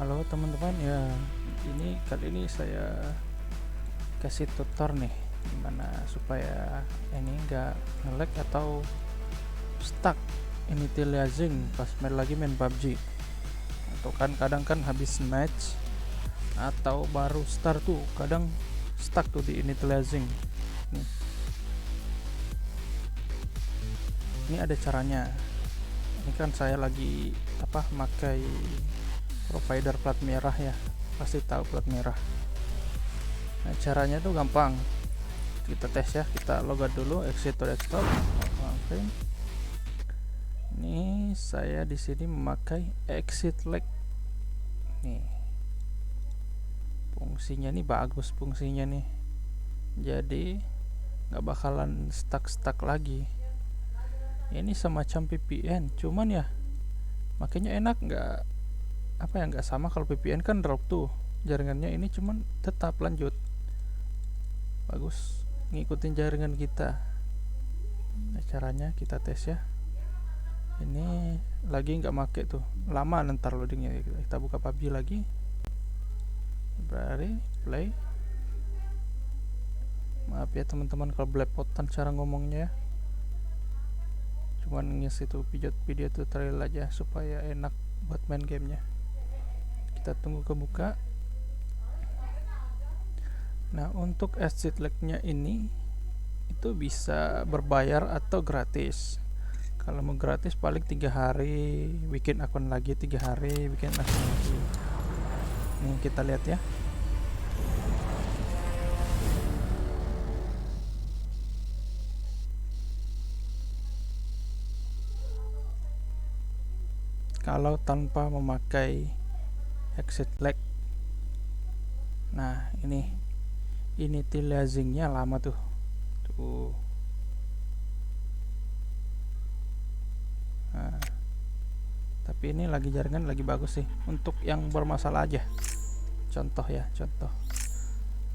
Halo teman-teman ya, kali ini saya kasih tutor nih gimana supaya ini nggak nge-lag atau stuck initializing pas main PUBG, atau kadang kan habis match atau baru start tuh kadang stuck tuh di initializing. Ini ada caranya. Ini kan saya lagi pakai provider plat merah ya, pasti tahu plat merah. Nah, caranya tuh gampang, kita tes ya, kita logout dulu, exit to desktop. Oke. Ini saya di sini memakai exit lag nih, fungsinya nih bagus, fungsinya nih, jadi nggak bakalan stuck lagi. Ini semacam VPN, cuman ya makanya enak, nggak sama. Kalau VPN kan drop tuh jaringannya, ini cuman tetap lanjut, bagus, ngikutin jaringan kita. Nah, caranya kita tes ya. Ini lagi nggak make tuh, lama ntar loadingnya. Kita buka PUBG lagi, berarti play. Maaf ya teman-teman kalau belepotan cara ngomongnya ya, cuman ngisi itu video tutorial aja supaya enak buat main gamenya. Kita tunggu kebuka. Nah, untuk exit lag-nya ini itu bisa berbayar atau gratis. Kalau mau gratis paling 3 hari bikin akun lagi, 3 hari bikin akun lagi. Nih kita lihat ya. Kalau tanpa memakai exit lag, nah ini initializing-nya lama tuh. Nah, tapi ini lagi jaringan lagi bagus sih untuk yang bermasalah aja. Contoh.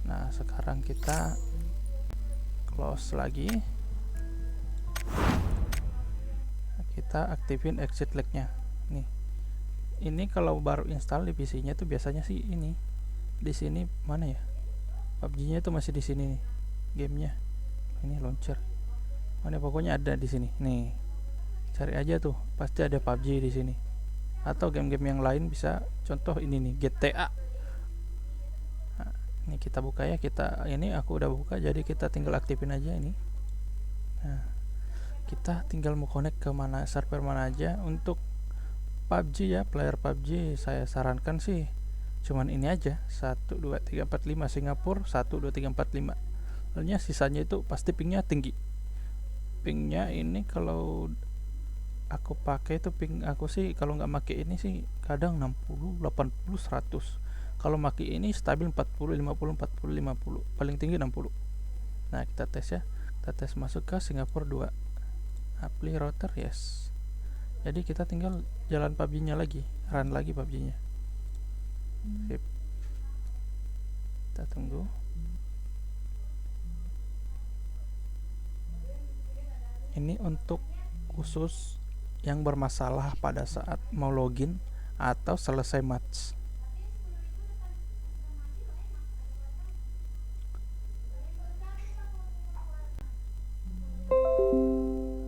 Nah, sekarang kita close lagi. Kita aktifin exit lag-nya. Nih. Ini kalau baru install di PC-nya tuh biasanya sih ini. Di sini mana ya? PUBG-nya tuh masih di sini nih. Gamenya. Ini launcher. Mana pokoknya ada di sini. Nih. Cari aja tuh, pasti ada PUBG di sini. Atau game-game yang lain bisa, contoh ini nih, GTA. Nah, ini kita buka ya, ini aku udah buka, jadi kita tinggal aktifin aja ini. Nah, kita tinggal mau connect ke mana, server mana aja. Untuk PUBG ya, player PUBG saya sarankan sih cuman ini aja, 1 2 3 4 5 Singapura, 1 2 3 4 5. Soalnya sisanya itu pasti pingnya tinggi. Pingnya ini kalau aku pakai itu, ping aku sih kalau nggak pakai ini sih kadang 60 80 100. Kalau pakai ini stabil 40 50 40 50, paling tinggi 60. Nah, kita tes ya, kita tes masuk ke Singapura 2, apply router, yes. Jadi kita tinggal jalan PUBG-nya lagi, run lagi PUBG-nya. Sip. Kita tunggu. Ini untuk khusus yang bermasalah pada saat mau login atau selesai match.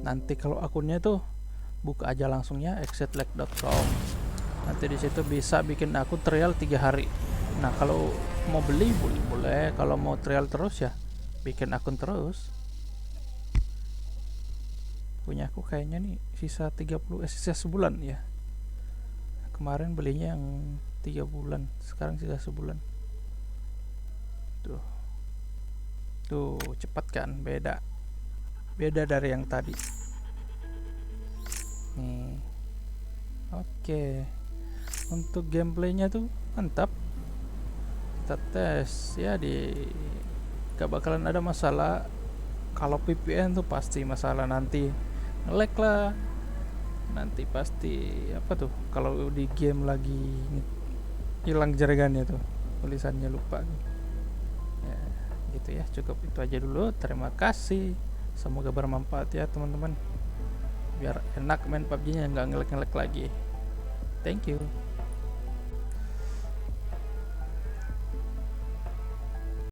Nanti kalau akunnya tuh buka aja langsung ya, exitlag.com. Nanti di situ bisa bikin akun trial 3 hari. Nah, kalau mau beli boleh, kalau mau trial terus ya bikin akun terus. Punya aku kayaknya nih sisa 30 sisa sebulan ya. Kemarin belinya yang 3 bulan, sekarang sisa sebulan. Tuh cepat kan, beda dari yang tadi nih. Oke. Untuk gameplaynya tuh mantap. Kita tes ya, gak bakalan ada masalah. Kalau VPN tuh pasti masalah, nanti nge-lag lah, nanti pasti kalau di game lagi hilang jaringannya tuh, tulisannya lupa ya, gitu ya. Cukup itu aja dulu, terima kasih, semoga bermanfaat ya teman-teman, biar enak main PUBG nya, nggak nge-lag lagi. Thank you.